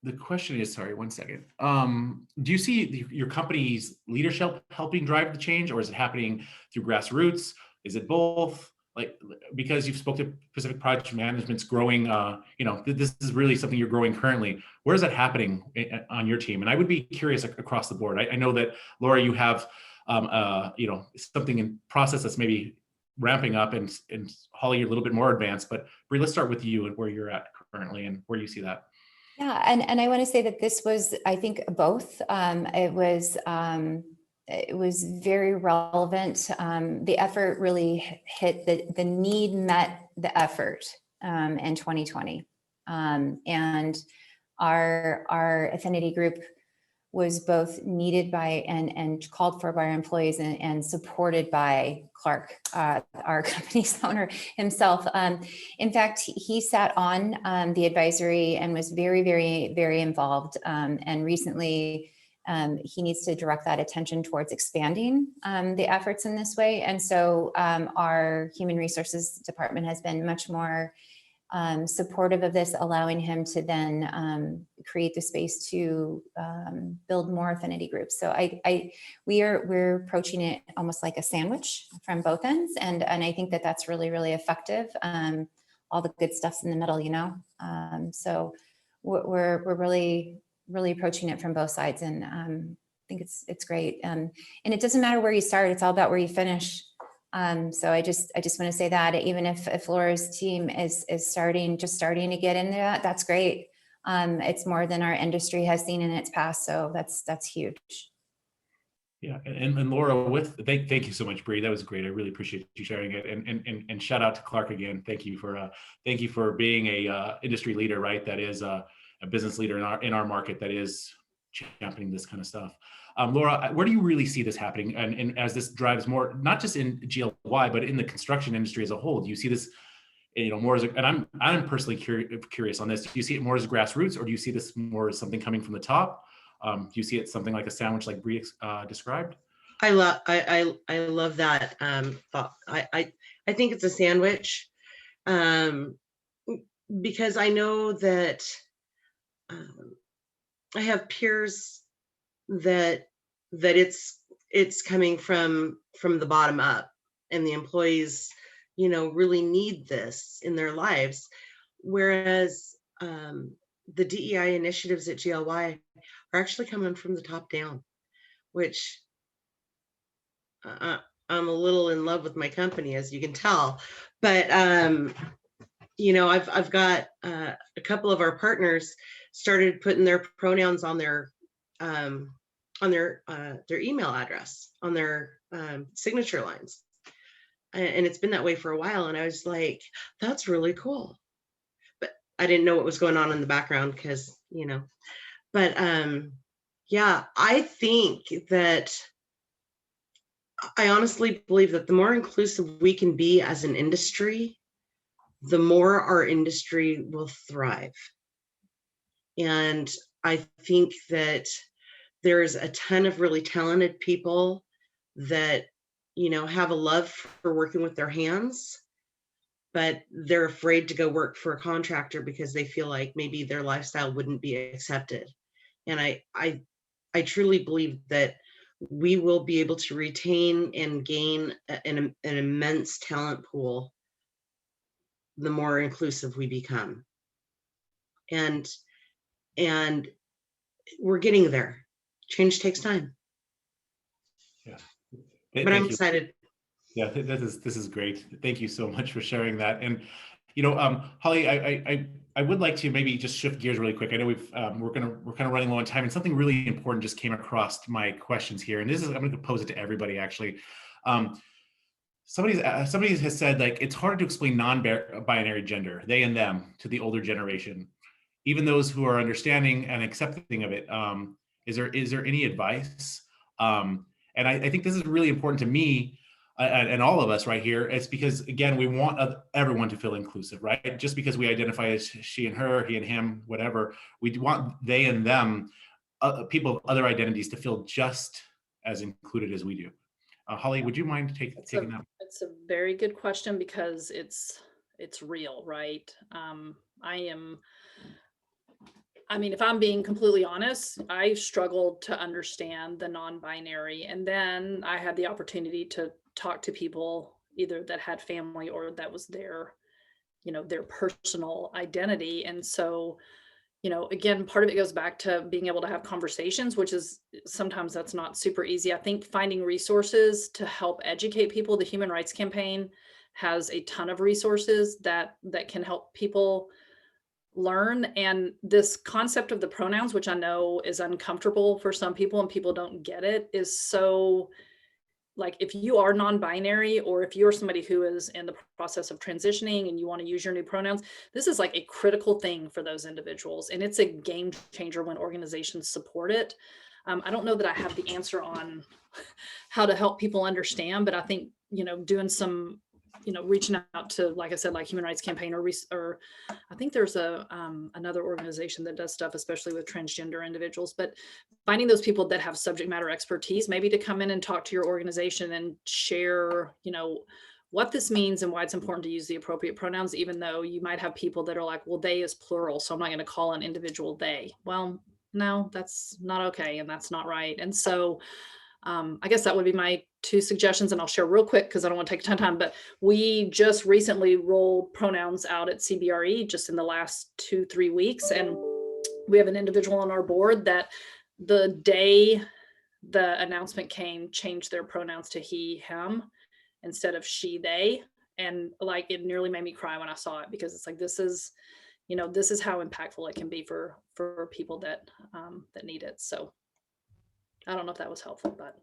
the question is, sorry, one second. Do you see your company's leadership helping drive the change, or is it happening through grassroots? Is it both? Like, because you've spoke to Pacific Project Management's growing, this is really something you're growing currently. Where is that happening on your team? And I would be curious across the board. I know that, Laura, you have, something in process that's maybe ramping up, and Holly, you're a little bit more advanced. But Bree, let's start with you and where you're at currently and where you see that. Yeah, and I want to say that this was, I think, both. It was very relevant. The effort really hit the need, met the effort in 2020, and our affinity group was both needed by and called for by our employees, and supported by Clark, our company's owner himself. In fact, he sat on the advisory and was very involved. And recently, he needs to direct that attention towards expanding the efforts in this way. And so our human resources department has been much more supportive of this, allowing him to then create the space to build more affinity groups. So we're approaching it almost like a sandwich from both ends, and I think that that's really effective. All the good stuff's in the middle, so we're really approaching it from both sides, and I think it's great. And it doesn't matter where you start; it's all about where you finish. So I just want to say that even if Laura's team is starting to get into that, that's great. It's more than our industry has seen in its past, so that's huge. Yeah, and Laura, thank you so much, Bree. That was great. I really appreciate you sharing it, and shout out to Clark again. Thank you for being a industry leader, right? That is a business leader in our market that is championing this kind of stuff. Laura, where do you really see this happening? And as this drives more, not just in GLY, but in the construction industry as a whole, do you see this, more as and I'm personally curious on this. Do you see it more as grassroots, or do you see this more as something coming from the top? Do you see it something like a sandwich, like Bree described? I love that thought. I think it's a sandwich, because I know that I have peers that it's coming from the bottom up, and the employees really need this in their lives, whereas the DEI initiatives at GLY are actually coming from the top down, which I'm a little in love with my company, as you can tell. But you know, I've got a couple of our partners started putting their pronouns on their email address, on their signature lines. And it's been that way for a while. And I was like, that's really cool. But I didn't know what was going on in the background because, you know, but yeah, I think that I honestly believe that the more inclusive we can be as an industry, the more our industry will thrive. And I think that there's a ton of really talented people that, you know, have a love for working with their hands, but they're afraid to go work for a contractor because they feel like maybe their lifestyle wouldn't be accepted. And I truly believe that we will be able to retain and gain an immense talent pool the more inclusive we become. And we're getting there. Change takes time. Yeah. But I'm excited. Yeah, this is great. Thank you so much for sharing that. And you know, Holly, I would like to maybe just shift gears really quick. I know we're kind of running low on time, and something really important just came across my questions here. And this is, I'm going to pose it to everybody actually. Somebody has said, like, it's hard to explain non-binary gender, they and them, to the older generation, even those who are understanding and accepting of it. Is there any advice? And I think this is really important to me and all of us right here. It's because, again, we want everyone to feel inclusive, right? Just because we identify as she and her, he and him, whatever, we want they and them, people of other identities, to feel just as included as we do. Holly, would you mind taking that? It's a very good question because it's real, right? I mean, if I'm being completely honest, I struggled to understand the non-binary, and then I had the opportunity to talk to people either that had family or that was their, you know, their personal identity. And so, you know, again, part of it goes back to being able to have conversations, which is sometimes that's not super easy. I think finding resources to help educate people. The Human Rights Campaign has a ton of resources that can help people learn. And this concept of the pronouns, which I know is uncomfortable for some people and people don't get it, is so, like, if you are non-binary, or if you're somebody who is in the process of transitioning and you want to use your new pronouns, this is like a critical thing for those individuals. And it's a game changer when organizations support it. I don't know that I have the answer on how to help people understand, but I think, you know, doing some, you know, reaching out to, like I said, like Human Rights Campaign, or I think there's another organization that does stuff, especially with transgender individuals, but finding those people that have subject matter expertise, maybe to come in and talk to your organization and share, you know, what this means and why it's important to use the appropriate pronouns, even though you might have people that are like, well, they is plural, so I'm not going to call an individual they. Well, no, that's not okay. And that's not right. And so I guess that would be my two suggestions, and I'll share real quick because I don't want to take a ton of time, but we just recently rolled pronouns out at CBRE just in the last 2-3 weeks. And we have an individual on our board that the day the announcement came, changed their pronouns to he, him, instead of she, they. And like, it nearly made me cry when I saw it, because it's like, this is, you know, this is how impactful it can be for people that need it. So I don't know if that was helpful, but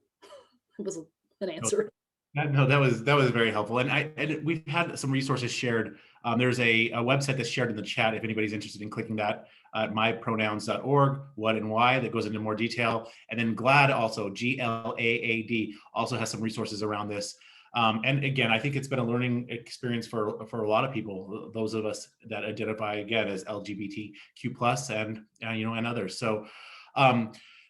it was an answer. No, that was very helpful. And we've had some resources shared. There's a website that's shared in the chat if anybody's interested in clicking that, mypronouns.org, what and why, that goes into more detail. And then GLAAD also, GLAAD, also has some resources around this. And again, I think it's been a learning experience for a lot of people, those of us that identify, again, as LGBTQ+ and you know, and others. So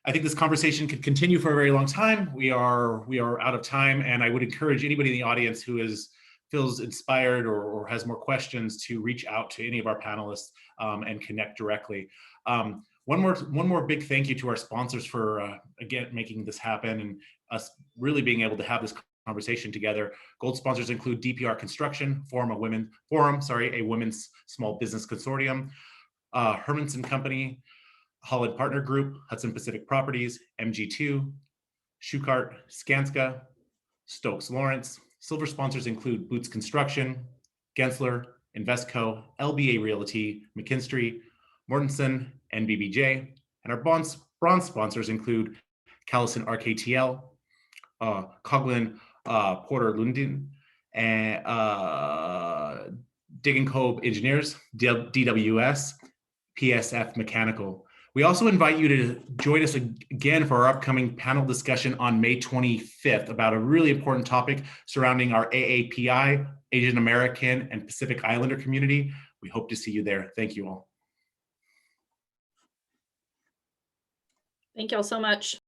I think this conversation could continue for a very long time. We are out of time, and I would encourage anybody in the audience who feels inspired or has more questions to reach out to any of our panelists and connect directly. One more big thank you to our sponsors for again making this happen and us really being able to have this conversation together. Gold sponsors include DPR Construction, a women's small business consortium, Hermanson Company, Holland Partner Group, Hudson Pacific Properties, MG2, Shukart, Skanska, Stokes Lawrence. Silver sponsors include Boots Construction, Gensler, Investco, LBA Realty, McKinstry, Mortensen, and BBJ. And our bronze sponsors include Callison RKTL, Coughlin Porter Lundin, and Dig and Cove Engineers, DWS, PSF Mechanical. We also invite you to join us again for our upcoming panel discussion on May 25th about a really important topic surrounding our AAPI, Asian American and Pacific Islander community. We hope to see you there. Thank you all. Thank you all so much.